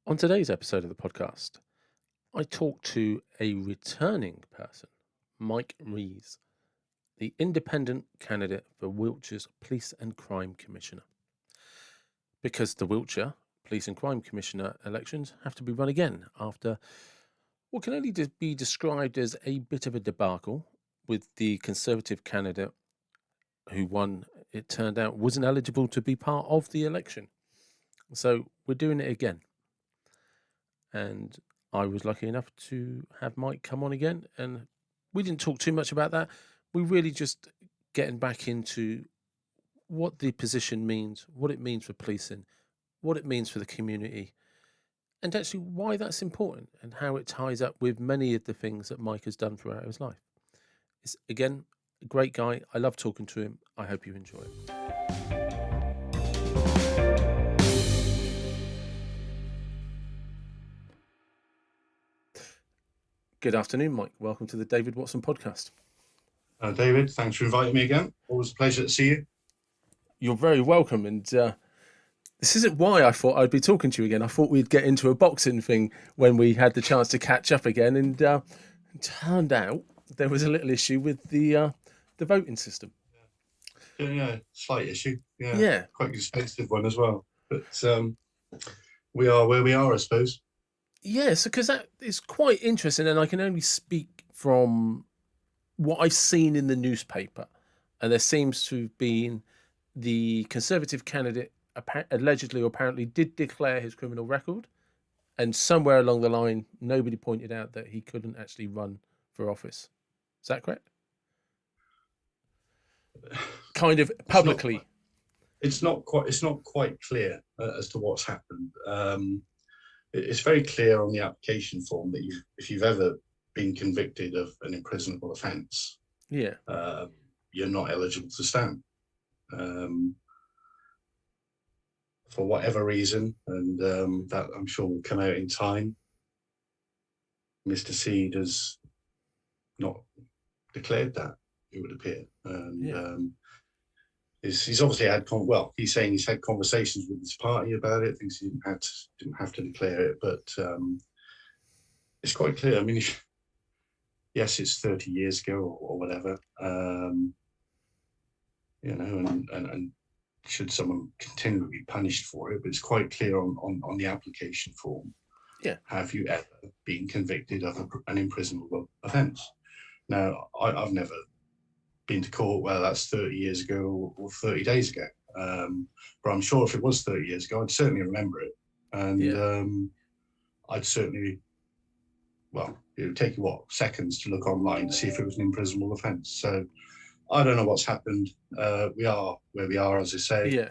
On today's episode of the podcast, I talk to a returning person, Mike Rees, the independent candidate for Wiltshire's Police and Crime Commissioner. Because the Wiltshire Police and Crime Commissioner elections have to be run again after what can only be described as a bit of a debacle with the Conservative candidate who won, it turned out, wasn't eligible to be part of the election. So we're doing it again. And I was lucky enough to have Mike come on again, and we didn't talk too much about that. We really just getting back into what the position means, what it means for policing, what it means for the community, and actually why that's important and how it ties up with many of the things that Mike has done throughout his life. It's, again, a great guy. I love talking to him. I hope you enjoy it. Good afternoon, Mike. Welcome to the David Watson podcast. David, thanks for inviting me again. Always a pleasure to see you. You're very welcome. And this isn't why I thought I'd be talking to you again. I thought we'd get into a boxing thing when we had the chance to catch up again. And it turned out there was a little issue with the voting system. Yeah, slight issue. Yeah. Quite an expensive one as well. But we are where we are, I suppose. Yes, because that is quite interesting, and I can only speak from what I've seen in the newspaper. And there seems to have been the Conservative candidate allegedly or apparently did declare his criminal record, and somewhere along the line, nobody pointed out that he couldn't actually run for office. Is that correct? Kind of publicly. It's not quite clear as to what's happened. It's very clear on the application form that if you've ever been convicted of an imprisonable offence, you're not eligible to stand for whatever reason, and that I'm sure will come out in time. Mr. Seed has not declared that, it would appear, and he's obviously had he's saying he's had conversations with his party about it. Thinks he didn't have to declare it, but it's quite clear. I mean, yes, it's 30 years ago or whatever, and should someone continually be punished for it? But it's quite clear on the application form. Yeah. Have you ever been convicted of an imprisonable offence? Now, I've never been to court, well, that's 30 years ago or 30 days ago. But I'm sure if it was 30 years ago, I'd certainly remember it. And I'd certainly, it would take you, seconds to look online to see if it was an imprisonable offence. So I don't know what's happened. We are where we are, as I say. Yeah.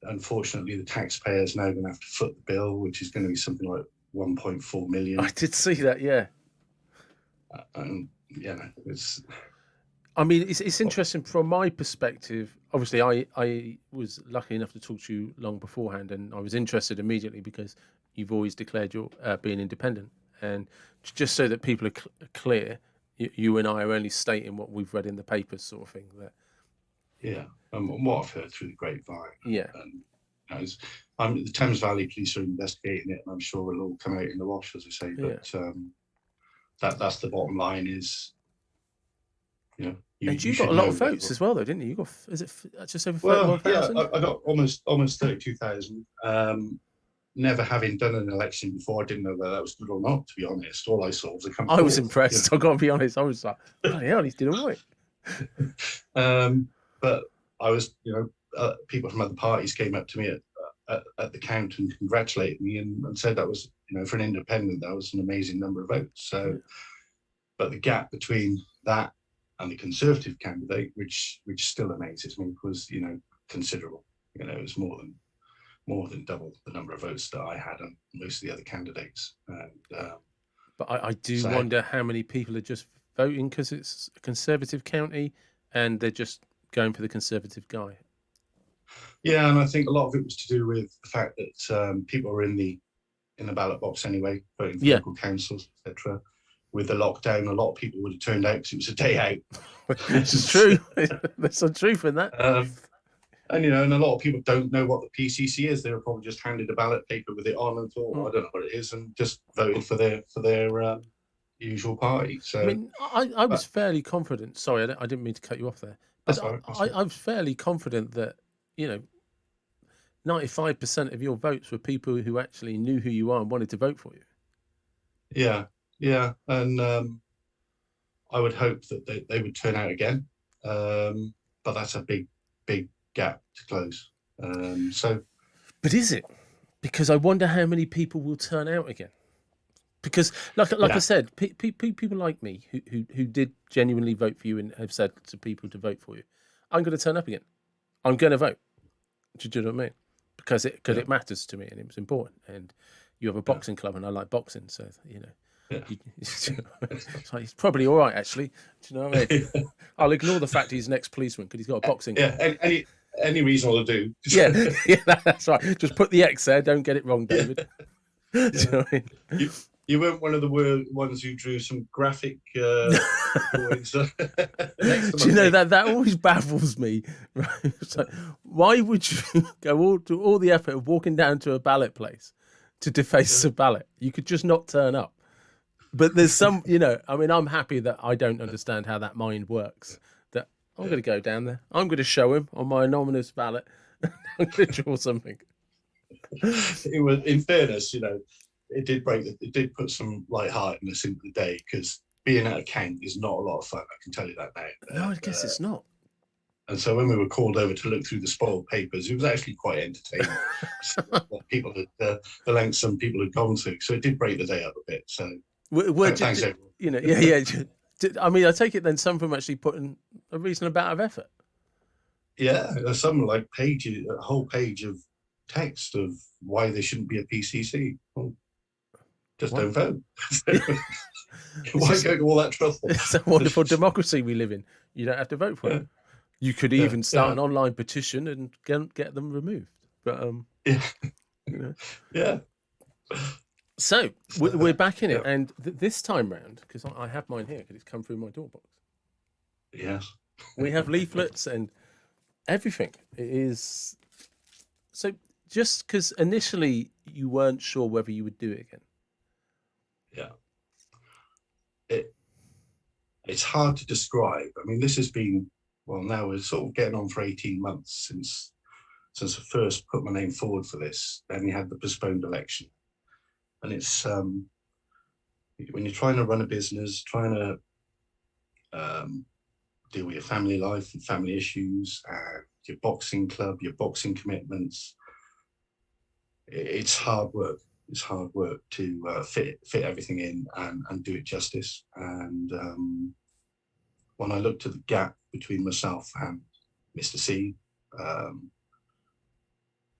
Unfortunately, the taxpayer's now going to have to foot the bill, which is going to be something like 1.4 million. I did see that, yeah. And, it's... I mean, it's interesting from my perspective. Obviously, I was lucky enough to talk to you long beforehand, and I was interested immediately because you've always declared you're being independent. And just so that people are clear, you and I are only stating what we've read in the papers, sort of thing. And what I've heard through the grapevine. Yeah. And the Thames Valley Police are investigating it, and I'm sure it'll all come out in the wash, as I say. But that's the bottom line is. And you got a lot of votes as well, though, didn't you? You got, is it just over 31,000? I got almost 32,000. Never having done an election before, I didn't know whether that was good or not, to be honest. All I saw was a company. I was impressed. I've got to be honest. I was like, oh, yeah, he's doing all right. But I was, people from other parties came up to me at the count and congratulated me and said that was, for an independent, that was an amazing number of votes. So, but the gap between that and the Conservative candidate, which still amazes me, was considerable. It was more than double the number of votes that I had and most of the other candidates. But I do wonder how many people are just voting because it's a Conservative county and they're just going for the Conservative guy. Yeah, and I think a lot of it was to do with the fact that people were in the ballot box anyway, voting for local councils, etc. With the lockdown, a lot of people would have turned out because it was a day out. This is true. There's some truth in that. And and a lot of people don't know what the PCC is. They were probably just handed a ballot paper with it on and thought, I don't know what it is, and just voted for their usual party. I So mean, I was but fairly confident. Sorry, I didn't mean to cut you off there, but that's fine. That's I, fine. I was fairly confident that, you know, 95% of your votes were people who actually knew who you are and wanted to vote for you. Yeah, yeah, and I would hope that they would turn out again, but that's a big gap to close. So But is it? Because I wonder how many people will turn out again. Because, like I yeah, said, people like me who did genuinely vote for you and have said to people to vote for you, I'm going to turn up again. I'm going to vote. Do you know what I mean? Because yeah, it matters to me and it was important. And you have a yeah, boxing club and I like boxing, so yeah. so he's probably all right actually. Do you know what I mean? I'll ignore the fact he's an ex-policeman because he's got a boxing Yeah, club. any reason will do. Yeah, yeah, that's right. Just put the X there. Don't get it wrong, Yeah, David. Do you yeah. know what I You you weren't one of the ones who drew some graphic mean? drawings next to Do my you know name. that always baffles me? Right? It's like, to all the effort of walking down to a ballot place to deface Yeah, the ballot? You could just not turn up. But there's some, I mean, I'm happy that I don't understand how that mind works. That I'm yeah. going to go down there. I'm going to show him on my anonymous ballot. I'm going to draw something. It was, in fairness, it did put some lightheartedness into the day because being at a count is not a lot of fun. I can tell you that now. No, I guess it's not. And so when we were called over to look through the spoiled papers, it was actually quite entertaining. What people had, the lengths some people had gone to. So it did break the day up a bit. So thanks, everyone. Yeah, yeah. I mean, I take it then some of them actually put in a reasonable amount of effort. Yeah, there's some like pages, a whole page of text of why there shouldn't be a PCC. Well, just What? don't vote. It's Why just go to all that trouble? it's a wonderful democracy we live in. You don't have to vote for it. Yeah, You could yeah, even start yeah, an online petition and get them removed. But yeah, you know. yeah. So So, we're back in it, yeah, and this time round, because I have mine here because it's come through my door box. yes, We have leaflets and everything. It is so just because initially you weren't sure whether you would do it again. yeah. It it's hard to describe. I mean, this has been well. Now we're sort of getting on for 18 months since I first put my name forward for this. Then we had the postponed election, and it's when you're trying to run a business, trying to deal with your family life and family issues, and your boxing club, your boxing commitments. It's hard work. It's hard work to fit everything in and do it justice. And when I looked at the gap between myself and Mr. C,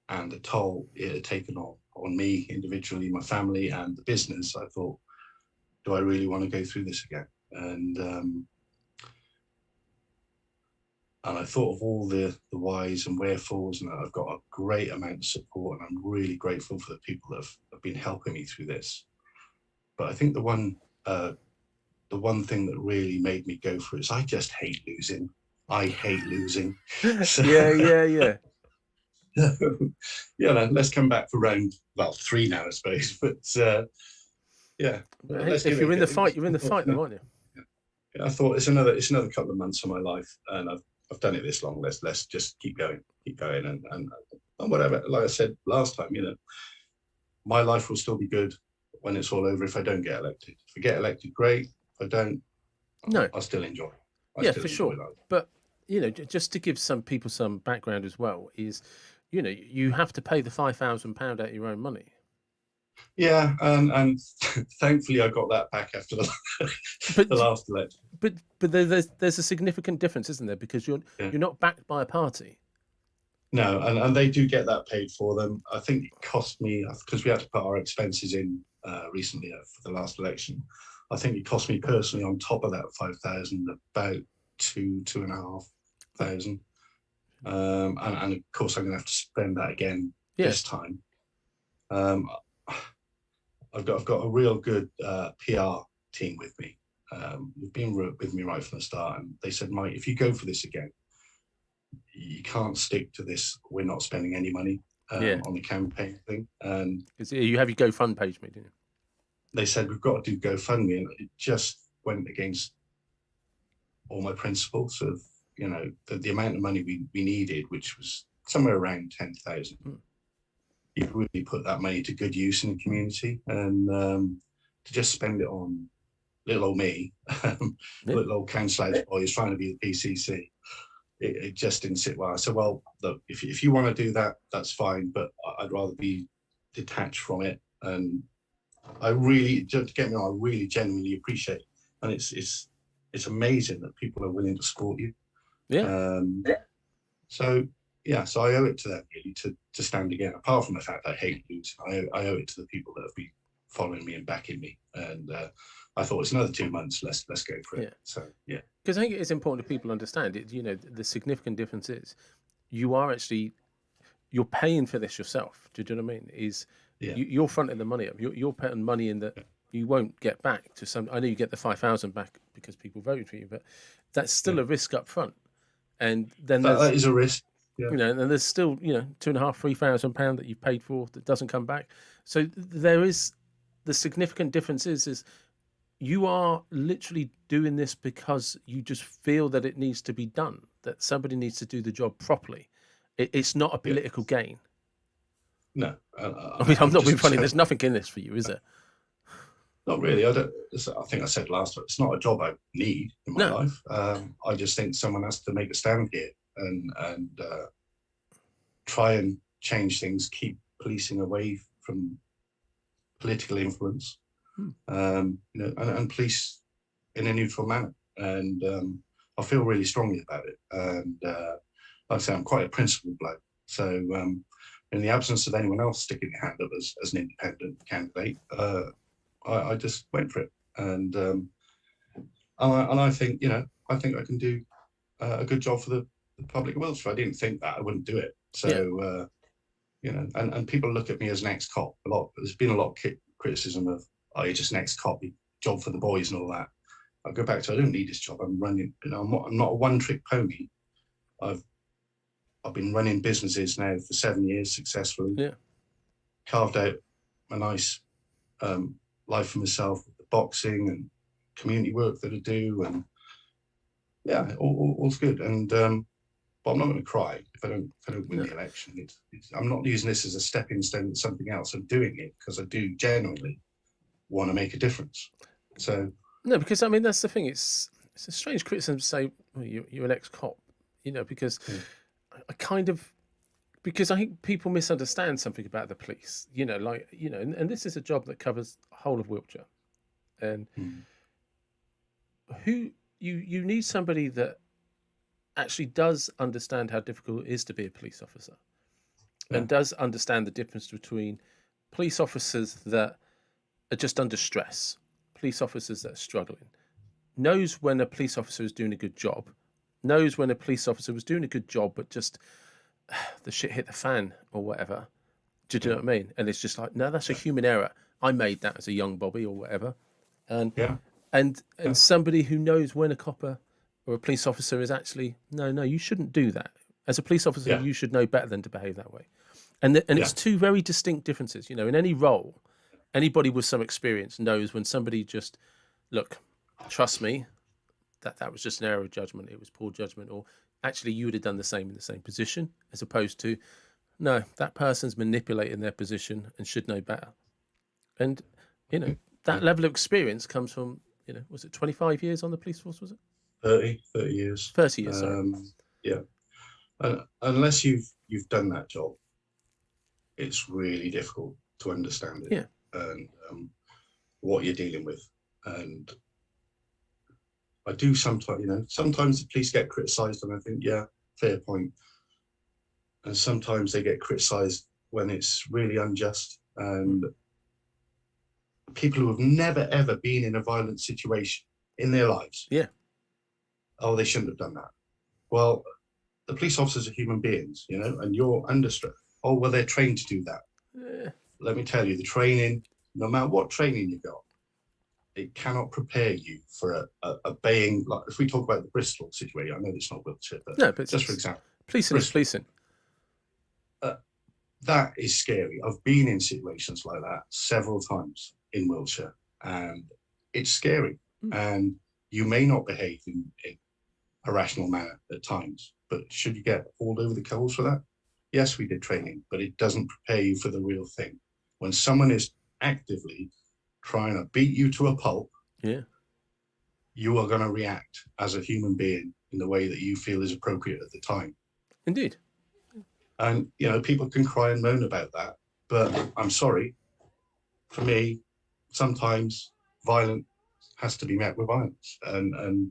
and the toll it had taken on me individually, my family, and the business, I thought, do I really want to go through this again? And I thought of all the whys and wherefores, and I've got a great amount of support, and I'm really grateful for the people that have been helping me through this. But I think the one thing that really made me go for it is I just hate losing. I hate losing. So, Yeah. let's come back for round 3 now, I suppose. But yeah, But hey, let's if give it you're a in go. the fight, you're in the fight, though, aren't you? I thought it's another couple of months of my life, and I've done it this long. Let's just keep going, and whatever. Like I said last time, my life will still be good when it's all over if I don't get elected. If I get elected, great. If I don't, No, I'll still enjoy. yeah, Still for enjoy sure. life. But just to give some people some background as well, is you have to pay the £5,000 out of your own money. Yeah, and thankfully I got that back after But the last election. but there's a significant difference, isn't there? Because you're not backed by a party. No, and they do get that paid for them. I think it cost me, because we had to put our expenses in recently for the last election. I think it cost me personally on top of that 5,000 about two and a half thousand. And of course I'm going to have to spend that again this time. I've got a real good PR team with me. They've been with me right from the start, and they said, Mike, if you go for this again, you can't stick to this. We're not spending any money on the campaign thing. And because you have your GoFund page, didn't you? they said, we've got to do GoFundMe. And it just went against all my principles of, the amount of money we needed, which was somewhere around 10,000. You could really put that money to good use in the community, and to just spend it on little old me, little old council boy who's trying to be the PCC, it just didn't sit well. I said, well, look, if you want to do that, that's fine, but I'd rather be detached from it. And I really, just get me on, I really genuinely appreciate it. And it's amazing that people are willing to support you. So I owe it to them really to stand again. Apart from the fact I hate losing, I owe it to the people that have been following me and backing me. And I thought it's another 2 months. Let's go for it. So because I think it's important that people understand it. The significant difference is you're paying for this yourself. Do you know what I mean? You're fronting the money up. You're putting money in that you won't get back to some. I know you get the 5,000 back because people voted for you, but that's still a risk up front. And then that is a risk. Yeah. And there's still £2,500-3,000 that you've paid for that doesn't come back. So there is the significant difference is you are literally doing this because you just feel that it needs to be done, that somebody needs to do the job properly. It's not a political gain. No, I mean, I'm not being funny. There's nothing in this for you, is there? Not really. I think I said last time, it's not a job I need in my life. I just think someone has to make a stand here and try and change things, keep policing away from political influence, and police in a neutral manner. And I feel really strongly about it. And like I say, I'm quite a principled bloke. So in the absence of anyone else sticking their hand up as an independent candidate, I just went for it. And I think, I think I can do a good job for the public of Wiltshire. If I didn't think that, I wouldn't do it. So, and people look at me as an ex-cop a lot. There's been a lot of criticism of, oh, you're just an ex-cop, job for the boys and all that. I go back to, I don't need this job. I'm running, I'm not a one-trick pony. I've been running businesses now for 7 years successfully. Carved out a nice life for myself with the boxing and community work that I do, and all's good. And but I'm not going to cry if I don't win the election. I'm not using this as a stepping stone to something else. I'm doing it because I do genuinely want to make a difference. So no, because I mean that's the thing. It's a strange criticism to say, well, you're an ex-cop, because because I think people misunderstand something about the police. And this is a job that covers the whole of Wiltshire, and who you need somebody that actually does understand how difficult it is to be a police officer, and does understand the difference between police officers that are just under stress, police officers that are struggling, knows when a police officer is doing a good job, knows when a police officer was doing a good job, but just the shit hit the fan or whatever. Do you know what I mean? And it's just like, no, that's a human error. I made that as a young Bobby or whatever. And somebody who knows when a copper or a police officer is actually, no, you shouldn't do that. As a police officer, you should know better than to behave that way. And it's two very distinct differences. In any role, anybody with some experience knows when somebody just, look, trust me, that was just an error of judgment. It was poor judgment. Or actually, you would have done the same in the same position, as opposed to, no, that person's manipulating their position and should know better. And, that level of experience comes from, was it 25 years on the police force, was it? 30 years. 30 years, sorry. Unless you've done that job, it's really difficult to understand it and what you're dealing with. And I do sometimes, sometimes the police get criticised and I think, fair point. And sometimes they get criticised when it's really unjust. And people who have never, ever been in a violent situation in their lives. Oh, they shouldn't have done that. Well, the police officers are human beings, and you're under stress. Oh, well, they're trained to do that. Let me tell you, the training, no matter what training you got, it cannot prepare you for a baying, like if we talk about the Bristol situation, I know it's not Wiltshire, but just for example. Policing is Bristol. policing. That is scary. I've been in situations like that several times in Wiltshire, and it's scary. And you may not behave in a rational manner at times, but should you get hauled over the coals for that? Yes, we did training, but it doesn't prepare you for the real thing. When someone is actively trying to beat you to a pulp, Yeah, you are going to react as a human being in the way that you feel is appropriate at the time. indeed. And, people can cry and moan about that, but I'm sorry, for me, sometimes violence has to be met with violence. And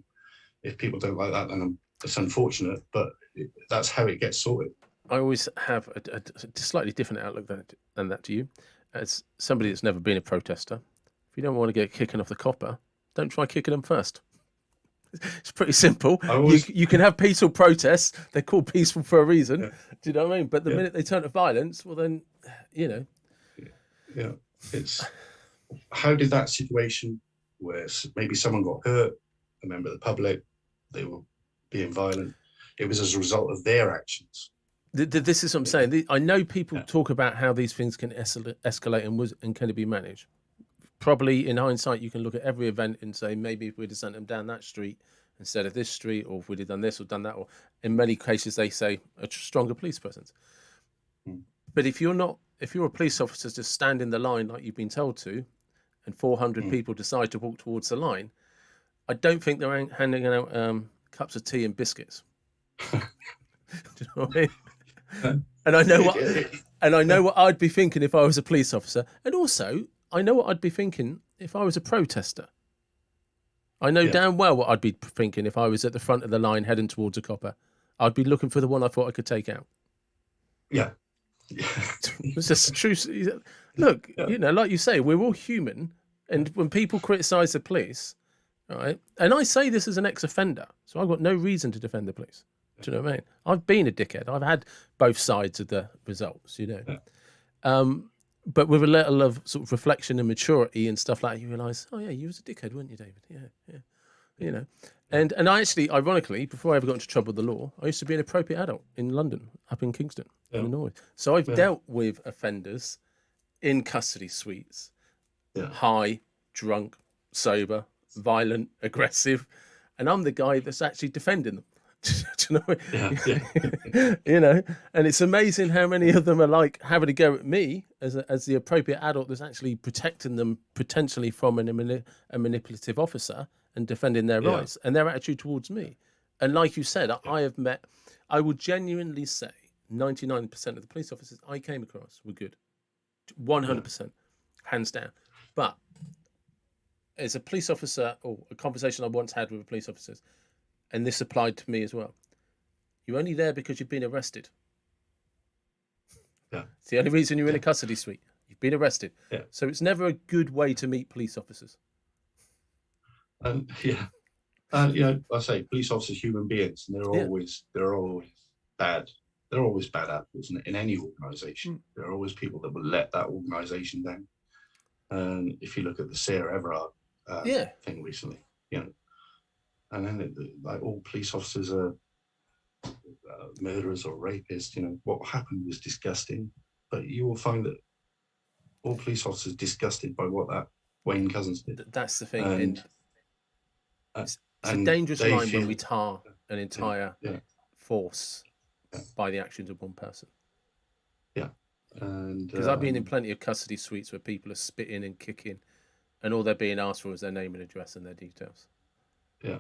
if people don't like that, then it's unfortunate, but that's how it gets sorted. I always have a slightly different outlook than that to you. As somebody that's never been a protester, if you don't want to get kicking off the copper, don't try kicking them first. It's pretty simple. You can have peaceful protests. They're called peaceful for a reason. Yeah. Do you know what I mean? But the minute they turn to violence, well, then, Yeah. It's how did that situation where maybe someone got hurt, a member of the public, they were being violent, it was as a result of their actions. This is what I'm saying. I know people talk about how these things can escalate and can it be managed. Probably in hindsight, you can look at every event and say, maybe if we'd have sent them down that street instead of this street, or if we'd have done this or done that, or in many cases, they say a stronger police presence. But if you're a police officer to stand in the line like you've been told to, and 400 people decide to walk towards the line, I don't think they're handing out cups of tea and biscuits. Do you know what I mean? And I know what I'd be thinking if I was a police officer, and also I know what I'd be thinking if I was a protester. I know damn well what I'd be thinking if I was at the front of the line heading towards a copper. I'd be looking for the one I thought I could take out. Yeah. It's just true. Look, like you say, we're all human, and when people criticise the police, right? And I say this as an ex-offender, so I've got no reason to defend the police. Do you know what I mean? I've been a dickhead. I've had both sides of the results, But with a little of sort of reflection and maturity and stuff like that, you realise, oh yeah, you was a dickhead, weren't you, David? Yeah. And I actually, ironically, before I ever got into trouble with the law, I used to be an appropriate adult in London, up in Kingston, in the north. So I've dealt with offenders in custody suites, high, drunk, sober, violent, aggressive, and I'm the guy that's actually defending them. Do you know? And it's amazing how many of them are like having a go at me as the appropriate adult that's actually protecting them potentially from a manipulative officer and defending their rights and their attitude towards me. And like you said, I would genuinely say 99% of the police officers I came across were good. 100%, hands down. But as a police officer, or a conversation I once had with police officers, and this applied to me as well, you're only there because you've been arrested. Yeah. It's the only reason you're in a custody suite. You've been arrested. Yeah. So it's never a good way to meet police officers. I say police officers, human beings, and they're always bad. They're always bad apples in any organisation. There are always people that will let that organisation down. And if you look at the Sarah Everard thing recently, and then like all police officers are murderers or rapists. What happened was disgusting, but you will find that all police officers are disgusted by what that Wayne Couzens did. That's the thing. It's a dangerous line when we tar an entire force by the actions of one person. Yeah. And because I've been in plenty of custody suites where people are spitting and kicking, and all they're being asked for is their name and address and their details. Yeah.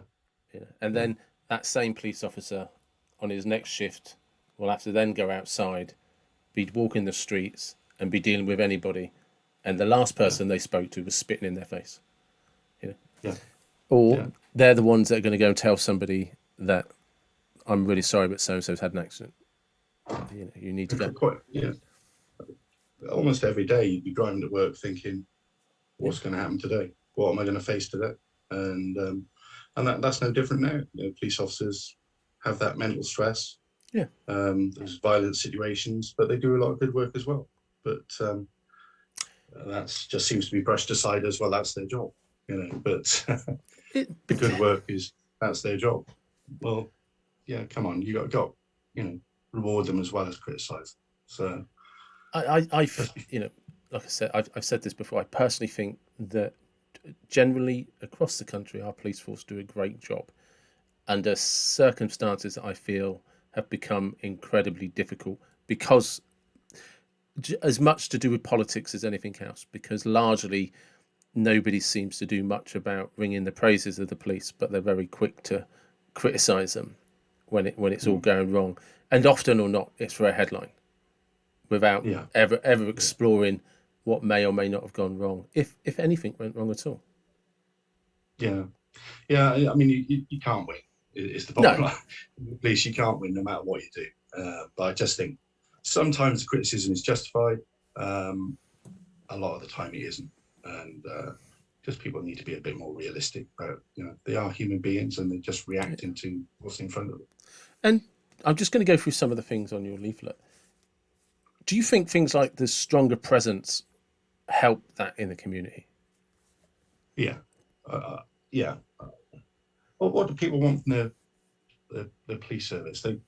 And then that same police officer on his next shift will have to then go outside, be walking the streets and be dealing with anybody, and the last person they spoke to was spitting in their face. Or they're the ones that are going to go and tell somebody that I'm really sorry, but so-and-so's had an accident. You need to go. Almost every day you'd be driving to work thinking, what's going to happen today? What am I going to face today? And that's no different now. Police officers have that mental stress. Yeah. There's violent situations, but they do a lot of good work as well. But that just seems to be brushed aside as well. That's their job, But the good work that's their job. Well, come on, you got to go. reward them as well as criticise. So let's be, like I said, I've said this before. I personally think that generally across the country, our police force do a great job under circumstances that I feel have become incredibly difficult because as much to do with politics as anything else, because largely nobody seems to do much about ringing the praises of the police, but they're very quick to criticise them when it's all going wrong, and often or not, it's for a headline without yeah, ever yeah, exploring what may or may not have gone wrong, if anything went wrong at all. yeah, yeah. I mean, you can't win. It's the bottom No, line. The police, you can't win no matter what you do. But I just think sometimes the criticism is justified. Um, a lot of the time it isn't, and just people need to be a bit more realistic. But they are human beings, and they're just reacting to what's in front of them. and I'm just going to go through some of the things on your leaflet. Do you think things like the stronger presence help that in the community? Yeah, yeah. Well, what do people want from the police service? They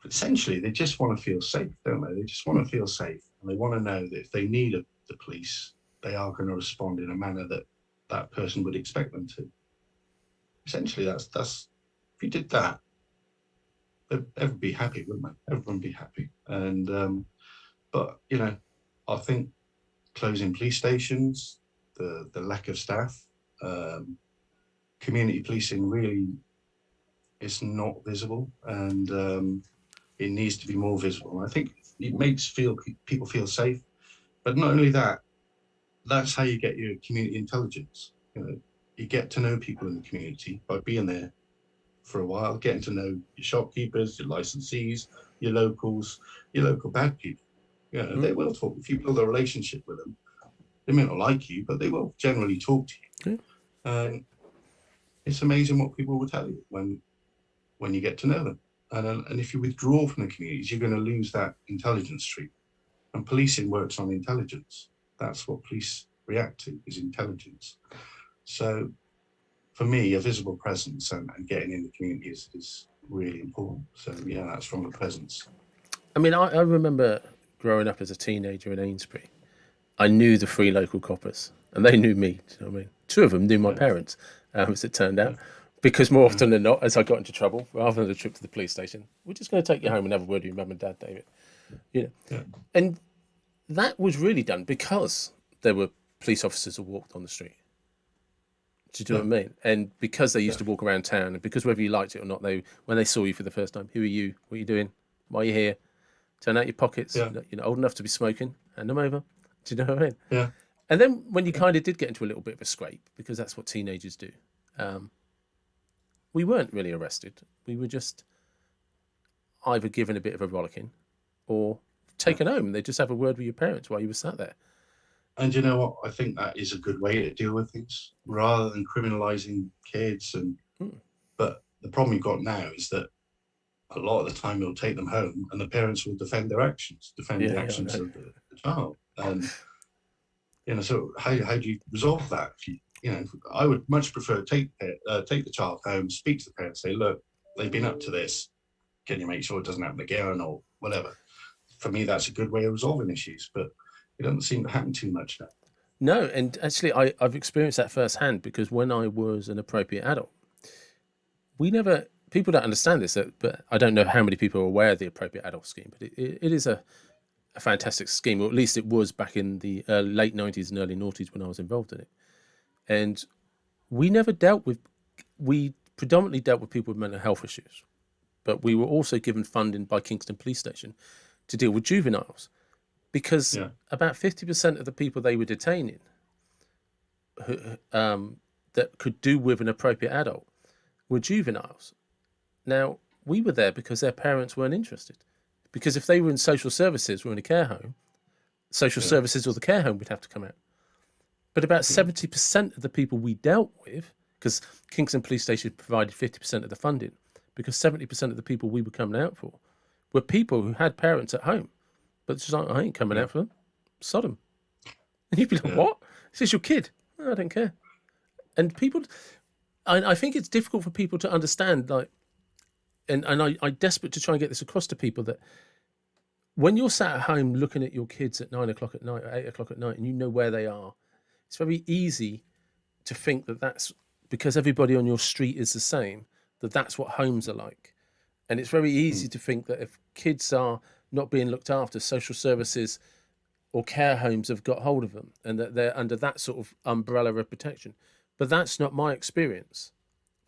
essentially they just want to feel safe, don't they? They just want to feel safe, and they want to know that if they need the police, they are going to respond in a manner that that person would expect them to. Essentially, that's if you did that, everyone would be happy, wouldn't they? Everyone would be happy. And but I think closing police stations, the lack of staff, community policing really is not visible, and it needs to be more visible. I think it makes people feel safe, but not only that, that's how you get your community intelligence. You get to know people in the community by being there for a while, getting to know your shopkeepers, your licensees, your locals, your local bad people. They will talk. If you build a relationship with them, they may not like you, but they will generally talk to you. And it's amazing what people will tell you when you get to know them. And if you withdraw from the communities, you're going to lose that intelligence stream. And policing works on intelligence. That's what police react to, is intelligence. So for me, a visible presence and getting in the community is really important. So yeah, that's from the presence. I mean, I remember growing up as a teenager in Amesbury. I knew the three local coppers, and they knew me. Do you know what I mean? Two of them knew my Yeah, parents, as it turned yeah, out, because more yeah, often than not, as I got into trouble, rather than a trip to the police station, we're just going to take you yeah, home and have a word with your mum and dad, David. You know, yeah, and that was really done because there were police officers who walked on the street. Do you know yeah, what I mean? And because they used yeah, to walk around town, and because whether you liked it or not, when they saw you for the first time, who are you? What are you doing? Why are you here? Turn out your pockets. yeah, You're not old enough to be smoking. Hand them over. Do you know what I mean? yeah, And then when you yeah, kind of did get into a little bit of a scrape, because that's what teenagers do, um, we weren't really arrested. We were just either given a bit of a rollicking or yeah. taken home. They just have a word with your parents while you were sat there. And you know what? I think that is a good way to deal with things rather than criminalizing kids. Mm. But the problem you've got now is that a lot of the time you'll take them home and the parents will defend their actions, defend the Yeah, I actions know. of the child. And so how do you resolve that? If I would much prefer take the child home, speak to the parents, say, look, they've been up to this. Can you make sure it doesn't happen again or whatever? For me, that's a good way of resolving issues, but it doesn't seem to happen too much now. No, and actually, I've experienced that firsthand because when I was an appropriate adult, we never. People don't understand this, but I don't know how many people are aware of the appropriate adult scheme. But it is a fantastic scheme, or at least it was back in the late '90s and early noughties when I was involved in it. And we never dealt with. We predominantly dealt with people with mental health issues, but we were also given funding by Kingston Police Station to deal with juveniles because Yeah, about 50% of the people they were detaining that could do with an appropriate adult were juveniles. Now, we were there because their parents weren't interested. Because if they were in social services or in a care home, social yeah, services or the care home would have to come out. But about yeah, 70% of the people we dealt with, because Kingston Police Station provided 50% of the funding, because 70% of the people we were coming out for were people who had parents at home. But it's just like, I ain't coming yeah, out for them. Sod 'em. And you'd be like, yeah, what? This is your kid. "No, I don't care." And people, I think it's difficult for people to understand, like, and I desperate to try and get this across to people that when you're sat at home looking at your kids at 9 o'clock at night or 8 o'clock at night, and you know where they are, it's very easy to think that that's because everybody on your street is the same, that that's what homes are like. And it's very easy to think that if kids are not being looked after, social services or care homes have got hold of them and that they're under that sort of umbrella of protection. But that's not my experience.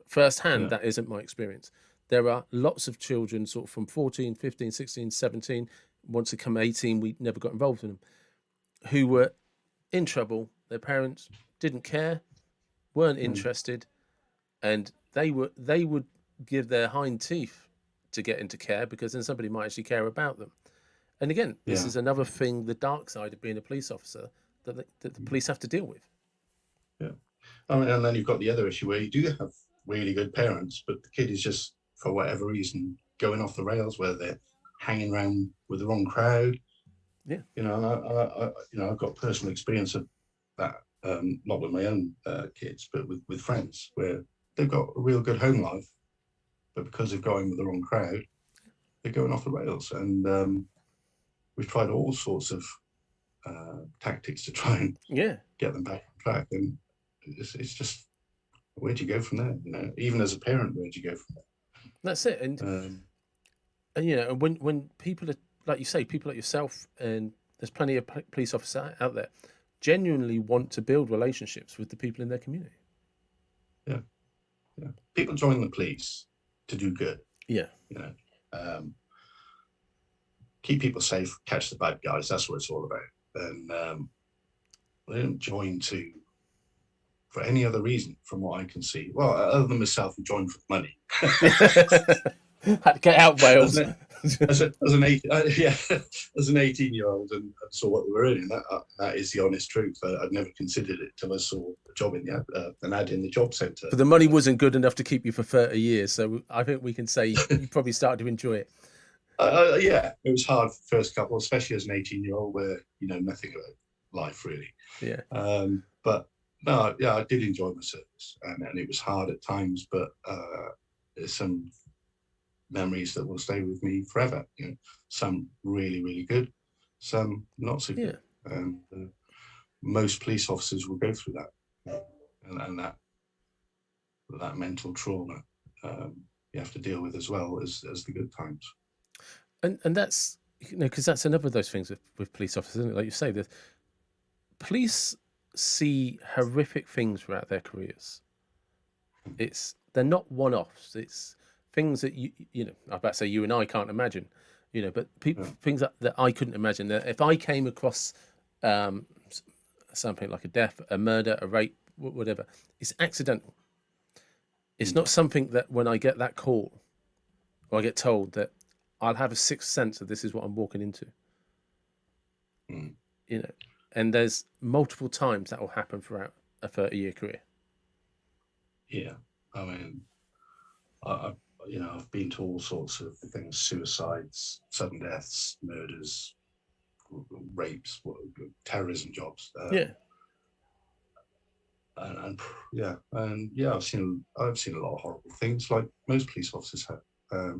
Firsthand, that isn't my experience. There are lots of children sort of from 14, 15, 16, 17, once they come 18, we never got involved in them, who were in trouble. Their parents didn't care, weren't interested, and they would give their hind teeth to get into care because then somebody might actually care about them. And again, this is another thing, the dark side of being a police officer that the police have to deal with. Yeah. I mean, and then you've got the other issue where you do have really good parents, but the kid is just, for whatever reason, going off the rails, whether they're hanging around with the wrong crowd. Yeah. You know, and I've got personal experience of that, not with my own kids, but with friends, where they've got a real good home life, but because they're going with the wrong crowd, they're going off the rails. And we've tried all sorts of tactics to try and get them back on track. And it's just, where do you go from there? You know, even as a parent, where do you go from there? That's it. And you know, when people are, like you say, people like yourself, and there's plenty of police officers out there, genuinely want to build relationships with the people in their community. Yeah. People join the police to do good. Yeah. You know, keep people safe, catch the bad guys. That's what it's all about. And they don't join for any other reason, from what I can see. Well, other than myself, who joined for money. Had to get out Wales. as an 18-year-old and saw what they were earning. That is the honest truth. I'd never considered it till I saw a job in an ad in the job centre. But the money wasn't good enough to keep you for 30 years, so I think we can say you probably started to enjoy it. Yeah, it was hard for the first couple, especially as an 18-year-old where you know nothing about life really. Yeah. But no, yeah, I did enjoy my service, and it was hard at times, but there's some memories that will stay with me forever. You know, some really, really good, some not so good. And most police officers will go through that, and that mental trauma you have to deal with as well as the good times. And that's, you know, because that's another of those things with police officers, isn't it? Like you say, the police see horrific things throughout their careers. They're not one-offs. It's things that you know, I'm about to say you and I can't imagine, you know, but things that I couldn't imagine. That if I came across something like a death, a murder, a rape, whatever, it's accidental. It's not something that when I get that call or I get told that I'll have a sixth sense that this is what I'm walking into. You know, and there's multiple times that will happen throughout a 30-year career. Yeah, I mean, I've been to all sorts of things: suicides, sudden deaths, murders, rapes, terrorism jobs. And I've seen a lot of horrible things, like most police officers have.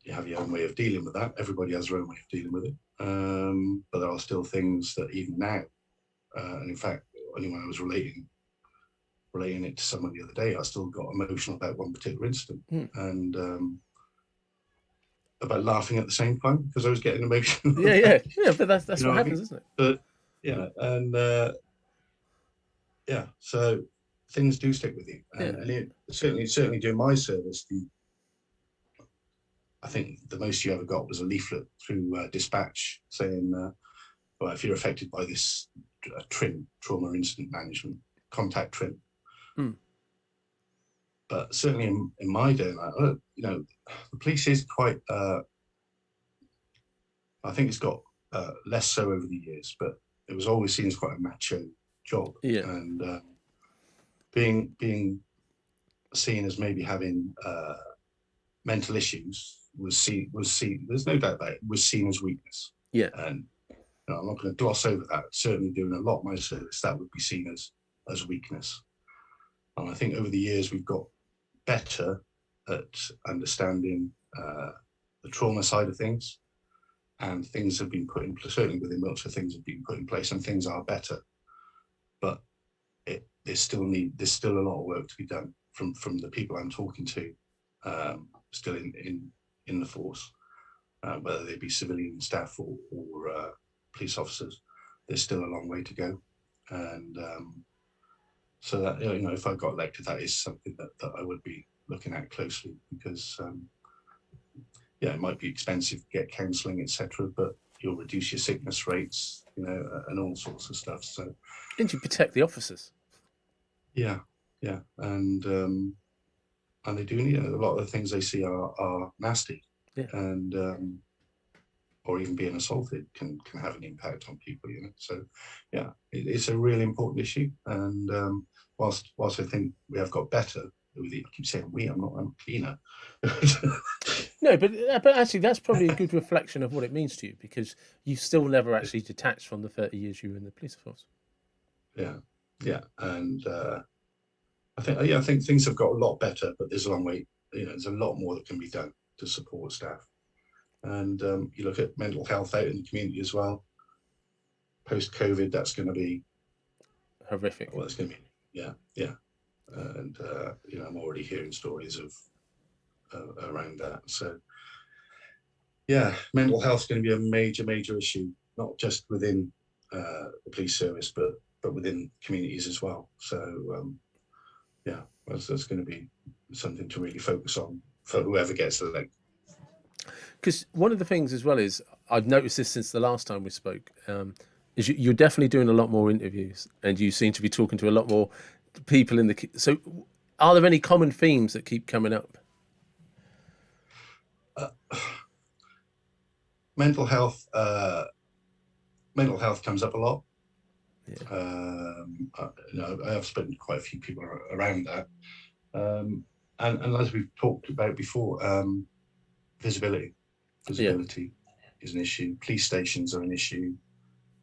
You have your own way of dealing with that. Everybody has their own way of dealing with it. But there are still things that even now, and in fact, only when I was relating it to someone the other day, I still got emotional about one particular incident, and about laughing at the same time because I was getting emotional. Yeah. But that's what happens, isn't it? But so things do stick with you, and it certainly during my service, I think the most you ever got was a leaflet through dispatch saying, well, if you're affected by this TRIM, trauma incident management, contact TRIM. But certainly in my day, the police is quite, I think it's got less so over the years, but it was always seen as quite a macho job. Yeah. And being seen as maybe having mental issues was seen, there's no doubt about it, was seen as weakness. Yeah. And I'm not going to gloss over that. Certainly doing a lot of my service, that would be seen as weakness. And I think over the years we've got better at understanding the trauma side of things, and things have been put in place. Certainly within Wiltshire, things have been put in place, and things are better. But there's still a lot of work to be done from the people I'm talking to, still in the force, whether they be civilian staff or police officers. There's still a long way to go, and so that, if I got elected, that is something that I would be looking at closely, because it might be expensive to get counselling, etc., but you'll reduce your sickness rates, and all sorts of stuff. So, and you protect the officers. Yeah, and they do need, a lot of the things they see are nasty, and or even being assaulted can have an impact on people, So, it's a really important issue, and whilst I think we have got better with it, I keep saying we. I'm a cleaner. No, but actually, that's probably a good reflection of what it means to you, because you still never actually detached from the 30 years you were in the police force. Yeah, and I think things have got a lot better, but there's a long way. There's a lot more that can be done to support staff. And you look at mental health out in the community as well. Post-COVID, that's going to be horrific. Well, it's going to be, yeah. And I'm already hearing stories of around that. So, mental health is going to be a major issue, not just within the police service, but within communities as well. So, that's going to be something to really focus on for whoever gets elected. Because one of the things as well is, I've noticed this since the last time we spoke, is you're definitely doing a lot more interviews, and you seem to be talking to a lot more people in the. So, are there any common themes that keep coming up? Mental health comes up a lot. I have spoken to quite a few people around that, and as we've talked about before, visibility is an issue. Police stations are an issue,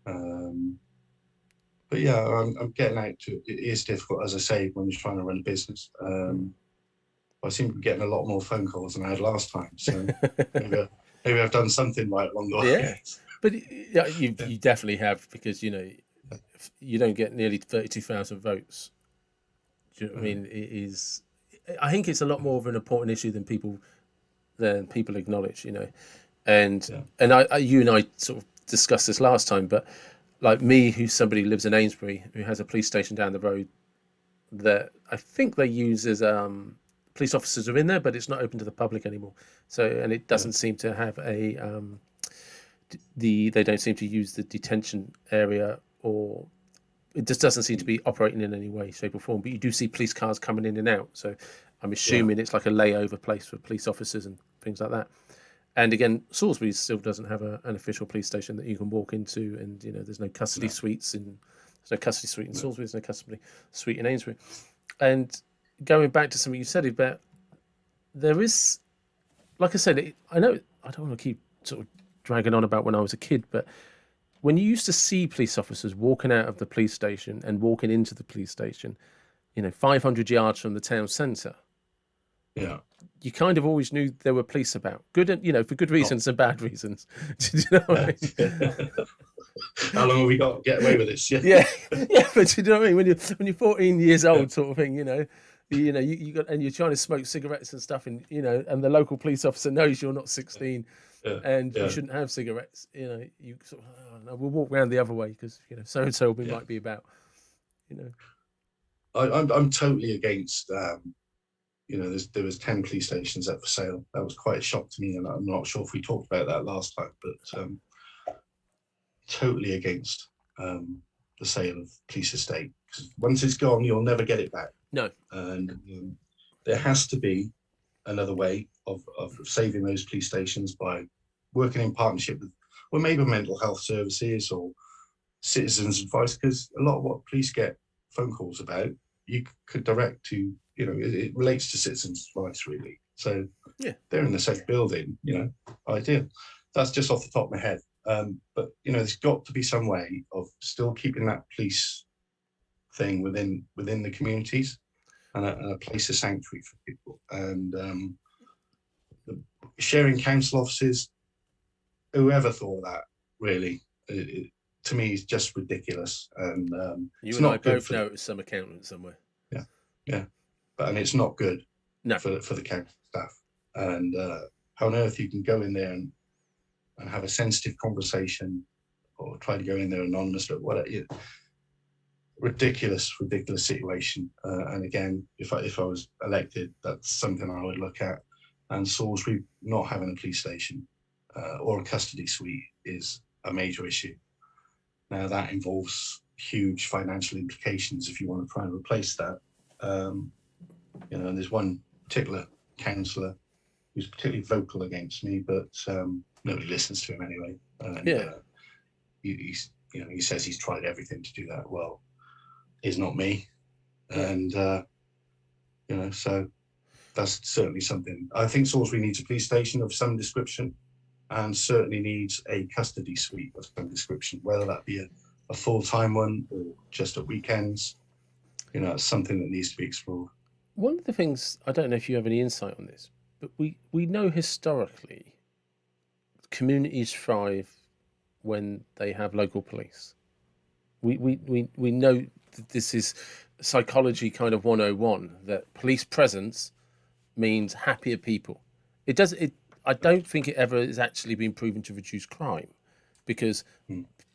but I'm getting out to it. It is difficult, as I say, when you're trying to run a business. I seem to be getting a lot more phone calls than I had last time, so maybe I've done something right along the way. Yeah, but you definitely have, because you don't get nearly 32,000 votes. Do you know what I mean? It is. I think it's a lot more of an important issue than people acknowledge. And you and I sort of discussed this last time, but like me, who's somebody who lives in Amesbury, who has a police station down the road that I think they use as police officers are in there, but it's not open to the public anymore. So, and it doesn't seem to have a they don't seem to use the detention area, or it just doesn't seem to be operating in any way, shape or form. But you do see police cars coming in and out. So I'm assuming it's like a layover place for police officers and things like that. And again, Salisbury still doesn't have an official police station that you can walk into, and there's no custody suites there's no custody suite in Salisbury, there's no custody suite in Amesbury. And going back to something you said about, there is, like I said, I know I don't want to keep sort of dragging on about when I was a kid, but when you used to see police officers walking out of the police station and walking into the police station, 500 yards from the town centre, you kind of always knew there were police about. Good, for good reasons and bad reasons. Do you know what I mean? How long have we got to get away with this? Yeah, but you know what I mean? When you're 14 years old, sort of thing, you got, and you're trying to smoke cigarettes and stuff, and and the local police officer knows you're not 16, and you shouldn't have cigarettes. You sort of, no, we'll walk around the other way because so and so we might be about. I'm totally against. There was 10 police stations up for sale. That was quite a shock to me, and I'm not sure if we talked about that last time, but totally against the sale of police estate, because once it's gone, you'll never get it back. No, and there has to be another way of saving those police stations by working in partnership with, well, maybe mental health services or citizens advice, because a lot of what police get phone calls about, you could direct to, it relates to citizens advice, really. So they're in a safe building, ideal. That's just off the top of my head. But there's got to be some way of still keeping that police thing within the communities. and a place of sanctuary for people. And sharing council offices, whoever thought of that, really? To me, is just ridiculous. And You it's and I not good both for know it was some accountant somewhere. yeah, and it's not good No. for the council staff. And how on earth you can go in there and have a sensitive conversation, or try to go in there anonymous, or whatever. Ridiculous situation. And again, if I was elected, that's something I would look at. And Salisbury not having a police station or a custody suite is a major issue. Now that involves huge financial implications if you want to try and replace that. And there's one particular councillor who's particularly vocal against me, but nobody listens to him anyway. And he says he's tried everything to do that. Well, it's not me. And so that's certainly something. I think Salisbury needs a police station of some description, and certainly needs a custody suite of some description, whether that be a full-time one or just at weekends. It's something that needs to be explored. One of the things, I don't know if you have any insight on this, but we know historically communities thrive when they have local police. We know that this is psychology kind of 101, that police presence means happier people. I don't think it ever has actually been proven to reduce crime, because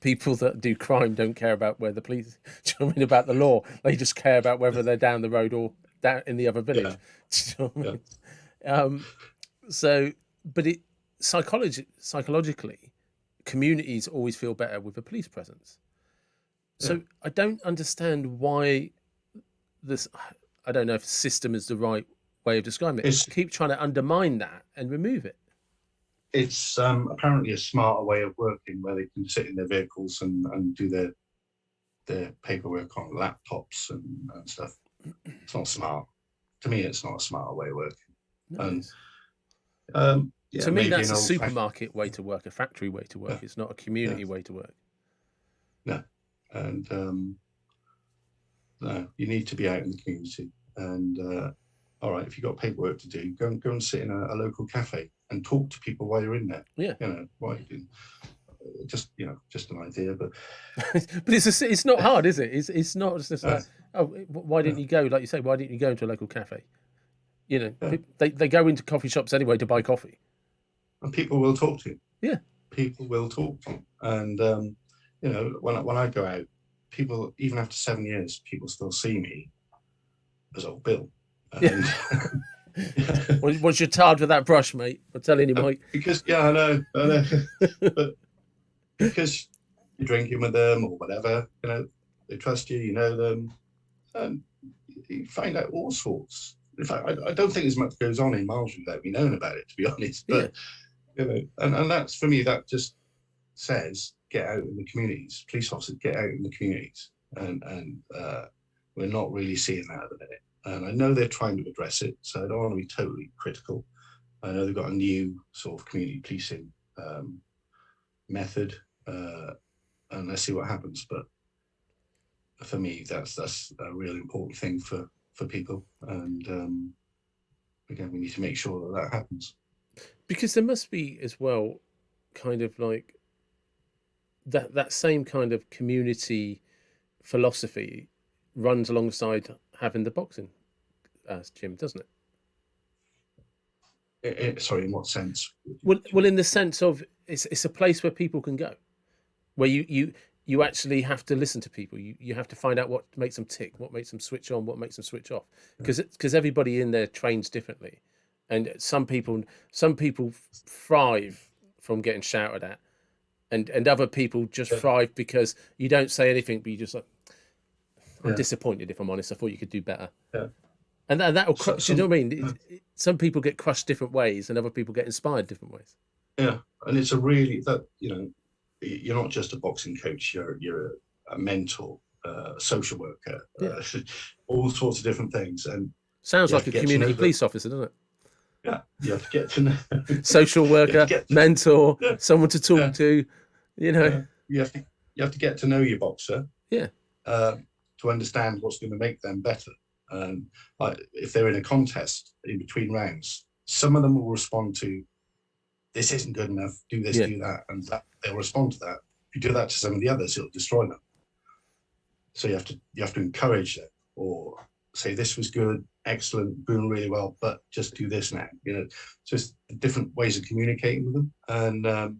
people that do crime don't care about where the police, do you know what I mean, about the law. They just care about whether they're down the road or down in the other village. Do you know what I mean? But psychologically, communities always feel better with a police presence. So I don't understand why this. I don't know if system is the right way of describing it. Keep trying to undermine that and remove it. It's apparently a smarter way of working, where they can sit in their vehicles and do their paperwork on laptops and stuff. It's not smart. To me, it's not a smarter way of working. Nice. And to me, that's a supermarket way to work, a factory way to work. It's not a community way to work. No. And no, you need to be out in the community. And all right, if you've got paperwork to do, go and sit in a local cafe and talk to people while you're in there. Yeah. Just an idea, but but it's not hard, is it? It's not just like, why didn't you go? Like you say, why didn't you go into a local cafe? They go into coffee shops anyway to buy coffee, and people will talk to you. Yeah, people will talk to you. And when I go out, people, even after 7 years, people still see me as old Bill. And, Was you tired with that brush, mate? I'm telling you, Mike. Because I know. But because you're drinking with them or whatever, they trust you, you know them, and you find out all sorts. In fact, I don't think as much goes on in Marlborough without me knowing about it, to be honest. But and that's, for me, that just says get out in the communities. Police officers, get out in the communities, and we're not really seeing that at the minute. And I know they're trying to address it, so I don't want to be totally critical. I know they've got a new sort of community policing method, and let's see what happens. But for me, that's a really important thing for people. And again, we need to make sure that happens. Because there must be as well, kind of like that same kind of community philosophy runs alongside having the boxing gym, doesn't it? Sorry, in what sense? Well, in the sense of it's a place where people can go, where you actually have to listen to people. You have to find out what makes them tick, what makes them switch on, what makes them switch off. Because everybody in there trains differently, and some people thrive from getting shouted at, and other people just thrive because you don't say anything, but you just like, I'm disappointed, if I'm honest. I thought you could do better. Yeah. And that'll crush. You know what I mean? Some people get crushed different ways, and other people get inspired different ways. Yeah, and it's a really you're not just a boxing coach. You're a mentor, social worker, all sorts of different things. And sounds like a community police officer, doesn't it? Yeah, you have to get to know social worker, mentor, someone to talk to. You have to get to know your boxer. Yeah. To understand what's going to make them better. And like if they're in a contest in between rounds, some of them will respond to, this isn't good enough, do this, Yeah. do that, and they'll respond to that. If you do that to some of the others, it'll destroy them. So you have to encourage them, or say this was good, excellent, doing really well, but just do this now. Just different ways of communicating with them and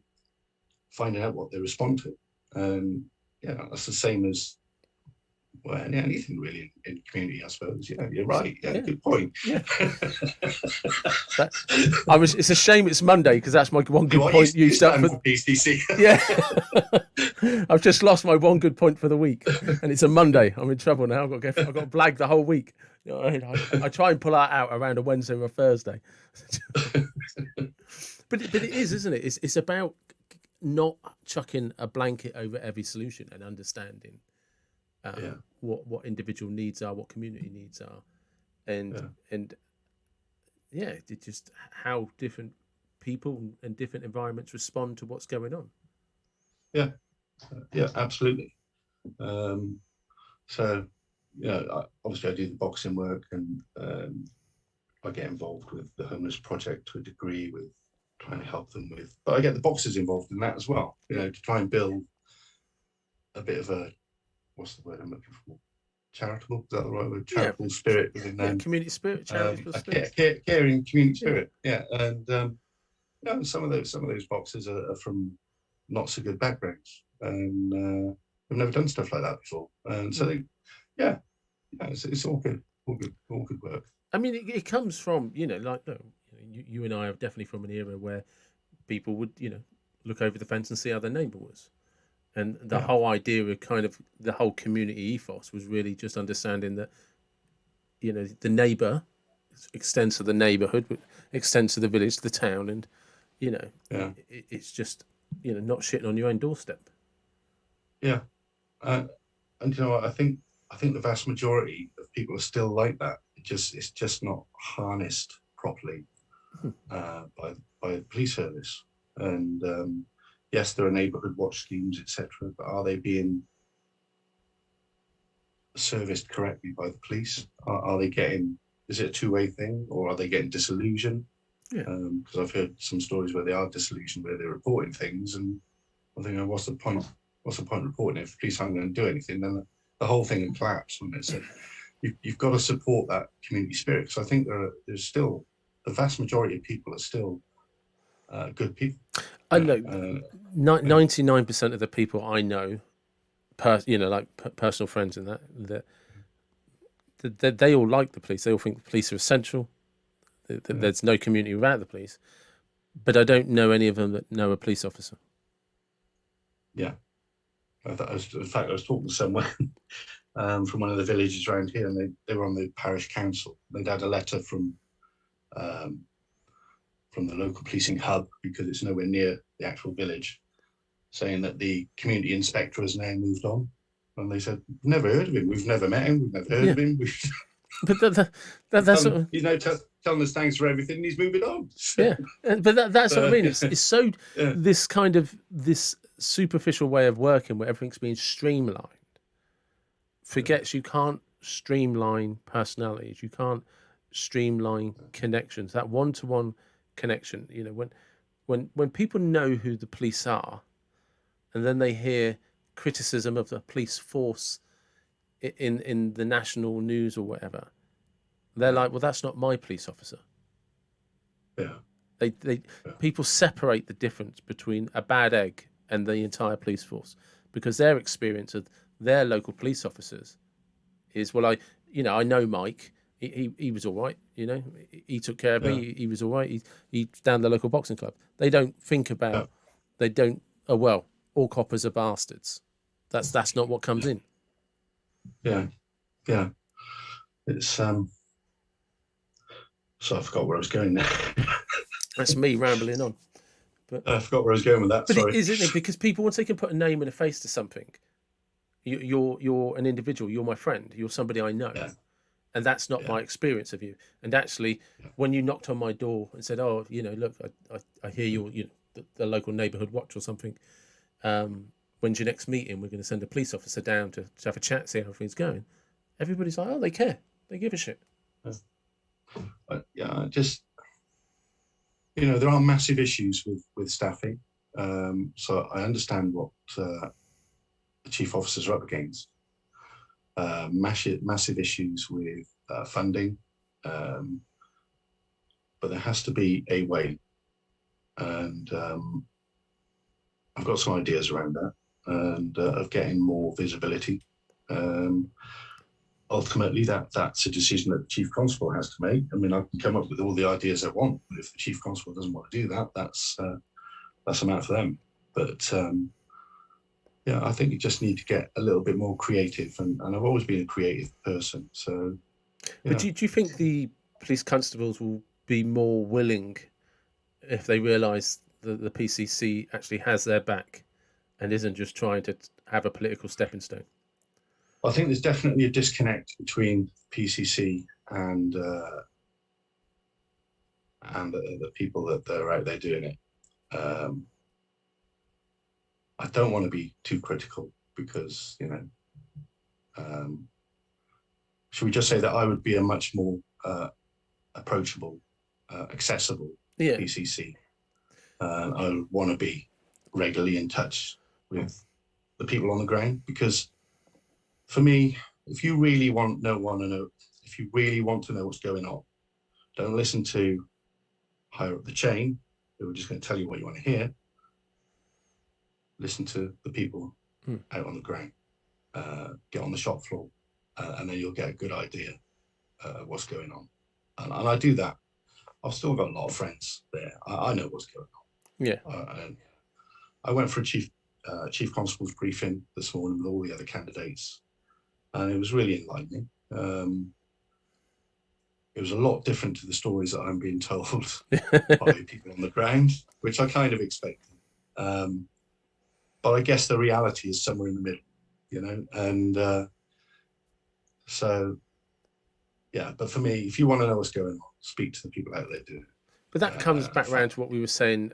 finding out what they respond to. And that's the same as anything really in community, I suppose. Yeah, you're right. Yeah. Good point. Yeah. It's a shame it's Monday, because that's my one good point used up for PCC. Yeah. I've just lost my one good point for the week, and it's a Monday. I'm in trouble now. I've got to blag the whole week. I try and pull that out around a Wednesday or a Thursday. But it is, isn't it? It's about not chucking a blanket over every solution and understanding what individual needs are, what community needs are, and it's just how different people and different environments respond to what's going on. Yeah, absolutely. So obviously I do the boxing work, and I get involved with the homeless project to a degree, with trying to help them with, but I get the boxers involved in that as well, to try and build a bit of a, what's the word I'm looking for? Charitable, is that the right word? Charitable spirit within them. Community spirit, charitable spirit. Caring community spirit. Yeah. And some of those boxers are from not so good backgrounds, and have never done stuff like that before. And so it's all good work. I mean, it comes from, you and I are definitely from an era where people would, look over the fence and see how their neighbour was. And the whole idea of kind of the whole community ethos was really just understanding that, the neighbour extends to the neighbourhood, extends to the village, to the town, and, it's just, not shitting on your own doorstep. Yeah. And I think the vast majority of people are still like that. It's just not harnessed properly by the police service. And yes, there are neighbourhood watch schemes, etc., but are they being serviced correctly by the police? Are they getting? Is it a two-way thing, or are they getting disillusioned? Yeah. Because I've heard some stories where they are disillusioned, where they're reporting things, and I'm thinking, what's the point? What's the point of reporting if police aren't going to do anything? Then the whole thing would collapse. And so you've got to support that community spirit, because I think there's still the vast majority of people are still good people. I know 99% of the people I know, personal friends and that they all like the police. They all think the police are essential. There's no community without the police. But I don't know any of them that know a police officer. Yeah. In fact, I was talking to someone from one of the villages around here, and they were on the parish council. They'd had a letter from the local policing hub, because it's nowhere near the actual village, saying that the community inspector has now moved on. And they said, we've never heard of him. We've never met him. We've never heard of him. But that's sort of, he's now telling us thanks for everything. And he's moving on. Yeah, but that's what I mean. It's so this kind of this superficial way of working where everything's being streamlined forgets you can't streamline personalities. You can't streamline connections. That one-to-one connection. When people know who the police are, and then they hear criticism of the police force in the national news or whatever, they're like, well, that's not my police officer. Yeah. People separate the difference between a bad egg and the entire police force, because their experience of their local police officers is, well, I know Mike. He was all right, he took care of me. He was all right. He's down the local boxing club. They don't think about, all coppers are bastards. That's not what comes in. Yeah. It's so I forgot where I was going now. That's me rambling on. But I forgot where I was going with that. But sorry. It is, isn't it? Because people, once they can put a name and a face to something, you're an individual. You're my friend. You're somebody I know. Yeah. And that's not my experience of you. And actually, when you knocked on my door and said, "Oh, look, I hear you're the local neighbourhood watch or something. When's your next meeting? We're going to send a police officer down to have a chat, see how things going." Everybody's like, "Oh, they care. They give a shit. Yeah, just, there are massive issues with staffing. So I understand what the chief officers are up against. Massive issues with funding, but there has to be a way, and I've got some ideas around that, and of getting more visibility. Ultimately, that's a decision that the chief constable has to make. I mean, I can come up with all the ideas I want, but if the chief constable doesn't want to do that, that's a matter for them. But yeah, I think you just need to get a little bit more creative, and I've always been a creative person. So, But yeah, do you think the police constables will be more willing if they realise that the PCC actually has their back and isn't just trying to have a political stepping stone? I think there's definitely a disconnect between PCC and the people that are out there doing it. I don't want to be too critical because, should we just say that I would be a much more approachable, accessible Yeah, PCC. I would want to be regularly in touch with the people on the ground, because for me, if you really want if you really want to know what's going on, don't listen to higher up the chain who are just going to tell you what you want to hear. Listen to the people out on the ground. Get on the shop floor, and then you'll get a good idea of what's going on. And I do that. I've still got a lot of friends there. I know what's going yeah. on. And I went for a chief constable's briefing this morning with all the other candidates, and it was really enlightening. It was a lot different to the stories that I'm being told by people on the ground, which I kind of expected. But I guess the reality is somewhere in the middle, and so, yeah. But for me, if you want to know what's going on, speak to the people out there doing it. But that comes back around to what we were saying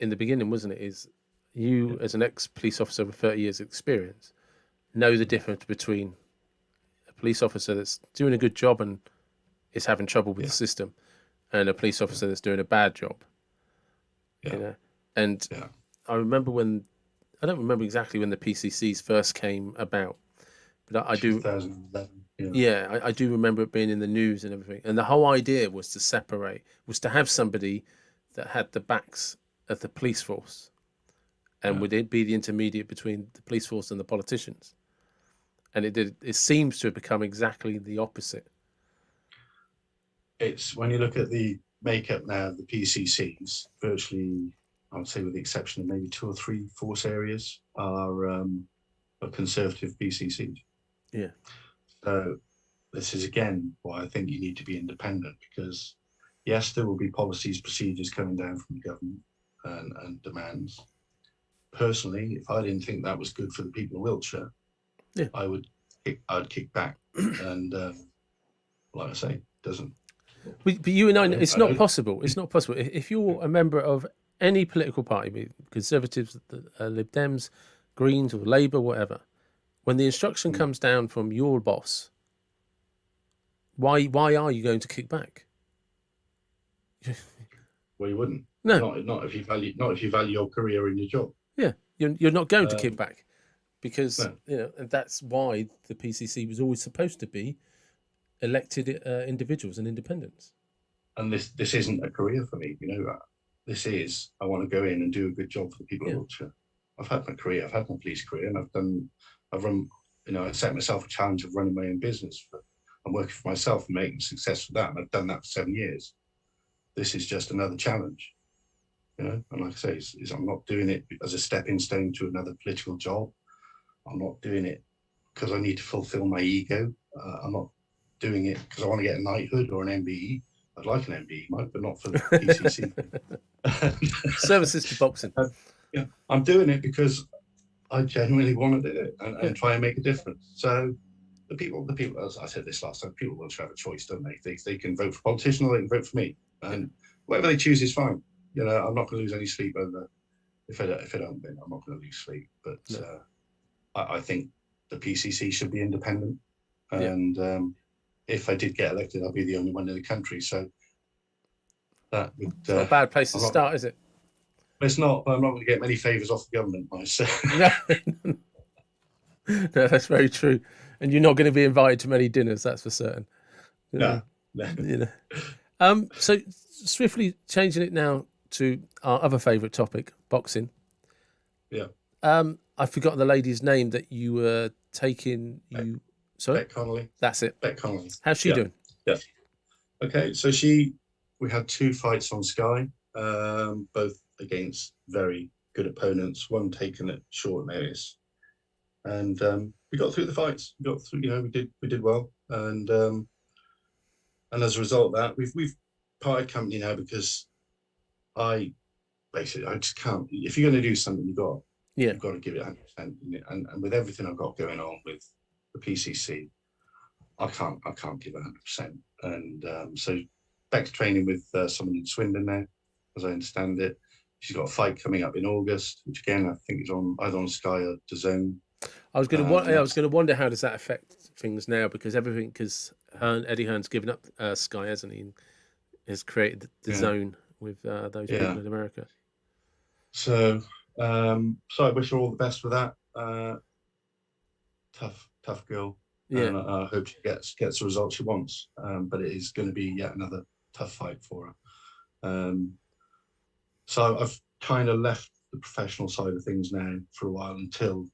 in the beginning, wasn't it? Is you, as an ex-police officer with 30 years experience, know the difference between a police officer that's doing a good job and is having trouble with the system, and a police officer that's doing a bad job. And I remember I don't remember exactly when the PCCs first came about, but I do. 2011. Yeah, I do remember it being in the news and everything. And the whole idea was to have somebody that had the backs of the police force, and would it be the intermediate between the police force and the politicians? And it seems to have become exactly the opposite. It's when you look at the makeup now of the PCCs, virtually, I would say, with the exception of maybe 2 or 3 force areas, are conservative PCCs. Yeah. So this is again why I think you need to be independent, because yes, there will be policies, procedures coming down from the government and demands. Personally, if I didn't think that was good for the people of Wiltshire, I'd kick back. And like I say, it doesn't. But you and I, it's not possible. It's not possible. If you're a member of any political party, be it Conservatives, Lib Dems, Greens, or Labour, whatever, when the instruction comes down from your boss, why are you going to kick back? Well, you wouldn't. No. Not if you value your career and your job. Yeah, you're not going to kick back, because and that's why the PCC was always supposed to be elected individuals and independents. And this isn't a career for me. This is, I want to go in and do a good job for the people of Wiltshire. I've had my career. I've had my police career, and I've run. I set myself a challenge of running my own business. I'm working for myself and making success with that, and I've done that for 7 years. This is just another challenge. And like I say, I'm not doing it as a stepping stone to another political job. I'm not doing it because I need to fulfill my ego. I'm not doing it because I want to get a knighthood or an MBE. I'd like an MBE, Mike, but not for the PCC. Services to boxing. I'm doing it because I genuinely want to do it and try and make a difference. So the people, as I said this last time, people will have a choice, don't they? They can vote for a politician or they can vote for me. And whatever they choose is fine. I'm not going to lose any sleep over if I don't win. I'm not going to lose sleep. But I think the PCC should be independent, and if I did get elected, I'd be the only one in the country. So that would. It's not a bad place to I'm not. start, is it? It's not. I'm not going to get many favours off the government, so. No, no, that's very true. And you're not going to be invited to many dinners, that's for certain. No, no. You know. So swiftly changing it now to our other favourite topic, boxing. Yeah. I forgot the lady's name that you were taking. Sorry, Beck Connolly. that's it. Beck Connolly. How's she doing? Yeah. Okay, so we had 2 fights on Sky, both against very good opponents. One taken at short notice, and we got through the fights. We got through. We did well, and as a result of that, we've parted company now because I just can't. If you're going to do something, you've got to give it 100%. And with everything I've got going on with the PCC, I can't give 100%. And so back to training with someone in Swindon now, as I understand it. She's got a fight coming up in August, which again I think is on either on Sky or DAZN. I was going to wonder how does that affect things now, because Eddie Hearn's given up Sky, hasn't he? And has created the zone with those people in America. So I wish her all the best with that. Tough girl. Yeah. And I hope she gets the result she wants. But it is going to be yet another tough fight for her. So I've kind of left the professional side of things now for a while until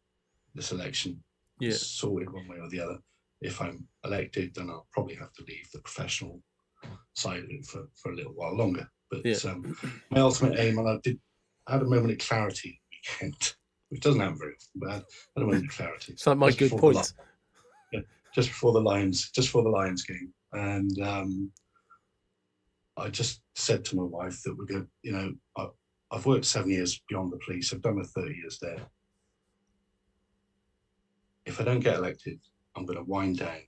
this election is sorted one way or the other. If I'm elected, then I'll probably have to leave the professional side of it for a little while longer. But my ultimate aim, and I had a moment of clarity weekend, which doesn't happen very often, but I had a moment of clarity. It's like my good points. Just before the Lions game, and I just said to my wife that we're going. I've worked 7 years beyond the police. I've done my 30 years there. If I don't get elected, I'm going to wind down,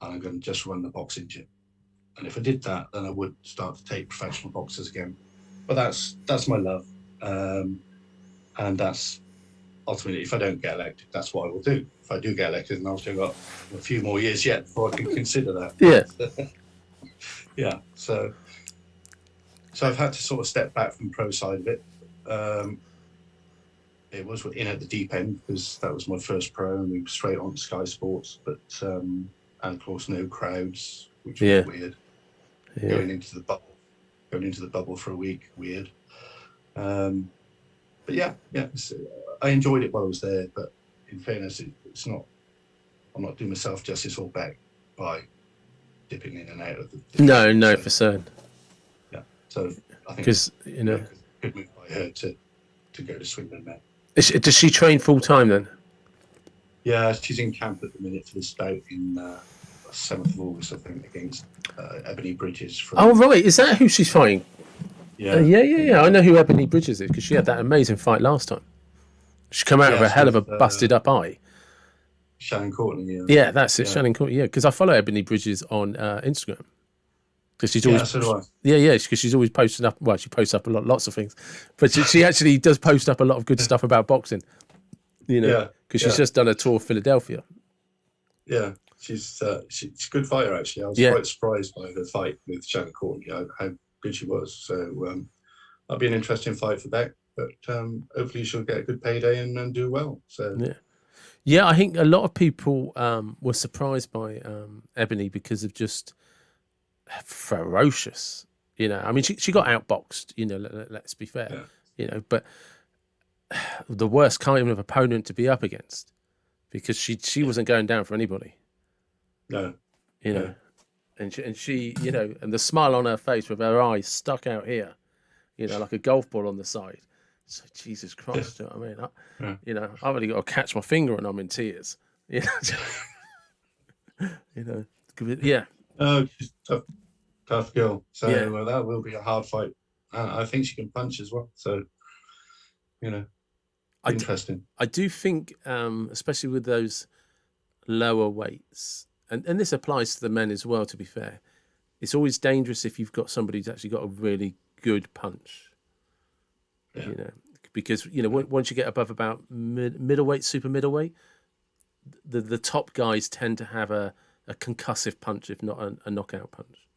and I'm going to just run the boxing gym. And if I did that, then I would start to take professional boxers again. But that's my love, and that's ultimately, if I don't get elected, that's what I will do. If I do get elected, then I've still got a few more years yet before I can consider that. Yeah. Yeah. So I've had to sort of step back from the pro side of it. It was in at the deep end because that was my first pro, and we were straight on Sky Sports. But and of course no crowds, which was weird. Yeah. Going into the bubble for a week, weird. But I enjoyed it while I was there. But in fairness, it's not. I'm not doing myself justice all back by dipping in and out of the. No, for certain. Yeah, so I think because good move by her to go to Swindon now. Does she train full time then? Yeah, she's in camp at the minute for this bout in 7th of August, I think, against Ebony Bridges. Right, is that who she's fighting? Yeah. Yeah. I know who Ebony Bridges is because she had that amazing fight last time. She come out of a hell of a busted up eye. Shannon Courtney. Yeah, that's it, Shannon Courtney. Yeah, because I follow Ebony Bridges on Instagram. Because she's always, so do I. Yeah, because she's always posting up. Well, she posts up lots of things, but she actually does post up a lot of good stuff about boxing. Because she's just done a tour of Philadelphia. Yeah, she's a good fighter actually. I was quite surprised by her fight with Shannon Courtney, how good she was. So that'll be an interesting fight for Beck, but hopefully she'll get a good payday and do well. So yeah, I think a lot of people were surprised by Ebony because of just ferocious. I mean, she got outboxed. Let's be fair. But the worst kind of opponent to be up against, because she wasn't going down for anybody. No. And she and the smile on her face with her eyes stuck out here, like a golf ball on the side. So Jesus Christ, you know what I mean? I've only got to catch my finger and I'm in tears. Yeah. Oh, she's tough girl. So that will be a hard fight. I think she can punch as well. So, interesting. I do think, especially with those lower weights, and this applies to the men as well, to be fair, it's always dangerous if you've got somebody who's actually got a really good punch. Because once you get above about middleweight, super middleweight, the top guys tend to have a a concussive punch, if not a knockout punch.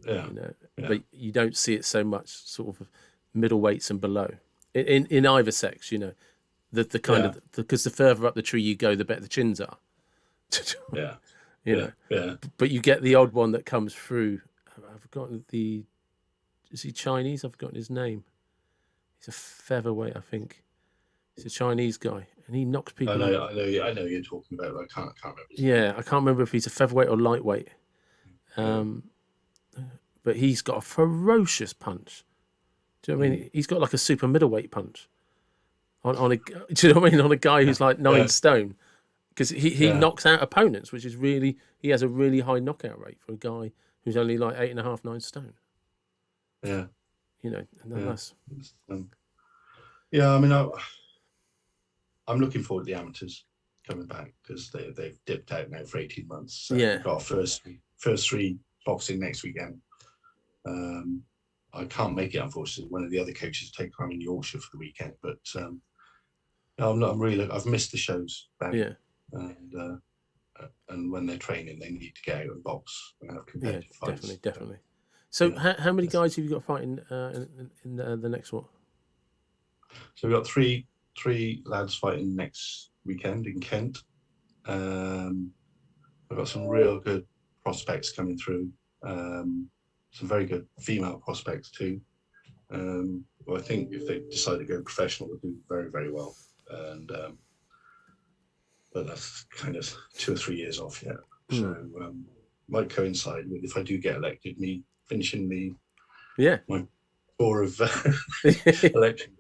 Yeah. You know, Yeah. but you don't see it so much sort of middleweights and below in either sex. You know, the kind Yeah. of because the further up the tree you go, the better the chins are. Yeah. You Yeah. know, Yeah. but you get the odd one that comes through. I've forgotten is he Chinese? I've forgotten his name. He's a featherweight, I think. He's a Chinese guy, and he knocks I people know. out. I know you're talking about. But I can't remember. His name. Yeah, I can't remember if he's a featherweight or lightweight. But he's got a ferocious punch. Do you know what I mean? He's got like a super middleweight punch on a. Do you know what I mean? On a guy who's like 9 stone, because he knocks out opponents, which is really he has a really high knockout rate for a guy who's only like 8.5, 9 stone. Yeah. You know, and that's yeah. I mean, I'm looking forward to the amateurs coming back because they've dipped out now for 18 months. So we've got our first 3 boxing next weekend. I can't make it, unfortunately. One of the other coaches I'm in Yorkshire for the weekend, but I'm really. I've missed the shows. And when they're training, they need to go out and box and have competitive fights. Definitely. So, how many guys have you got fighting in the next one? So we've got three lads fighting next weekend in Kent. We've got some real good prospects coming through. Some very good female prospects too. Well, I think if they decide to go professional, they'll do very, very well. And but that's kind of 2 or 3 years off yet. So might coincide with, if I do get elected, me finishing my tour of election.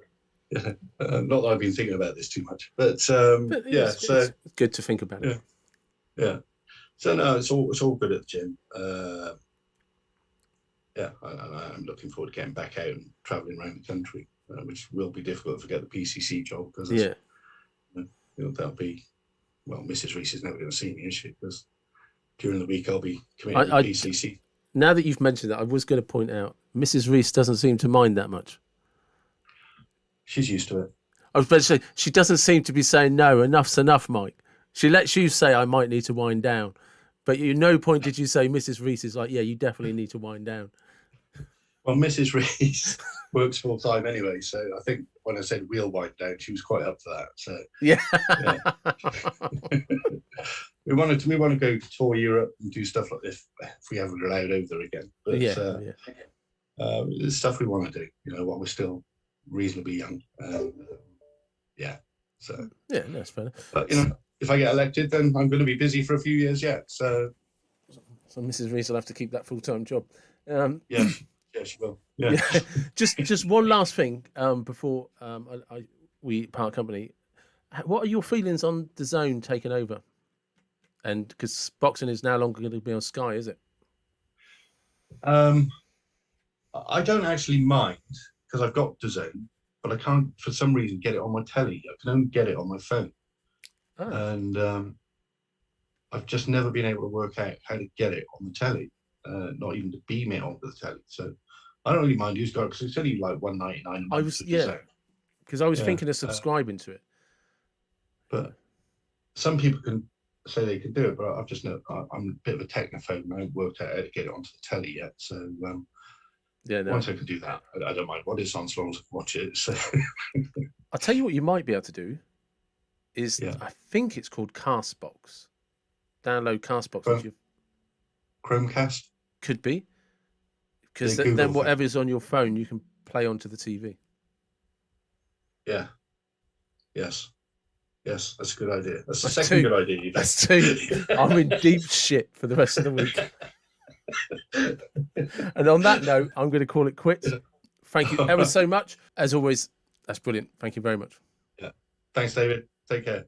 Not that I've been thinking about this too much, but it's good to think about it. Yeah. So no, it's all good at the gym. I'm looking forward to getting back out and travelling around the country, which will be difficult if I get the PCC job because that'll be, well, Mrs. Rees is never going to see me, is she? Because during the week I'll be committed to PCC. Now that you've mentioned that, I was going to point out Mrs. Rees doesn't seem to mind that much. She's used to it. I was about to say, she doesn't seem to be saying, no, enough's enough, Mike. She lets you say, I might need to wind down. But at no point did you say Mrs. Rees is like, yeah, you definitely need to wind down. Well, Mrs. Rees works full time anyway, so I think when I said we'll wind down, she was quite up for that. So yeah. we want to go tour Europe and do stuff like this if we ever get out over there again. But it's stuff we want to do, while we're still reasonably young. So that's fair. But if I get elected, then I'm going to be busy for a few years yet. So Mrs. Rees will have to keep that full-time job. Yeah, she will. Yeah. Just one last thing before we part company. What are your feelings on the Zone taking over? And because boxing is no longer going to be on Sky, is it? I don't actually mind because I've got the Zone, but I can't, for some reason, get it on my telly. I can only get it on my phone. Oh. And I've just never been able to work out how to get it on the telly, not even to beam it onto the telly. So I don't really mind who's got it because it's only like $1.99. Because I was thinking of subscribing to it. But some people can say they can do it, but I've just I'm a bit of a technophobe and I haven't worked out how to get it onto the telly yet. So once I can do that, I don't mind what it's on as long as I can watch it. So I'll tell you what you might be able to do is I think it's called Castbox. Download Castbox. Chromecast? Could be. Because then whatever's on your phone, you can play onto the TV. Yeah. Yes, that's a good idea. That's the second good idea. That's 2. I'm in deep shit for the rest of the week. And on that note, I'm going to call it quits. Thank you ever so much. As always, that's brilliant. Thank you very much. Yeah. Thanks, David. Take care.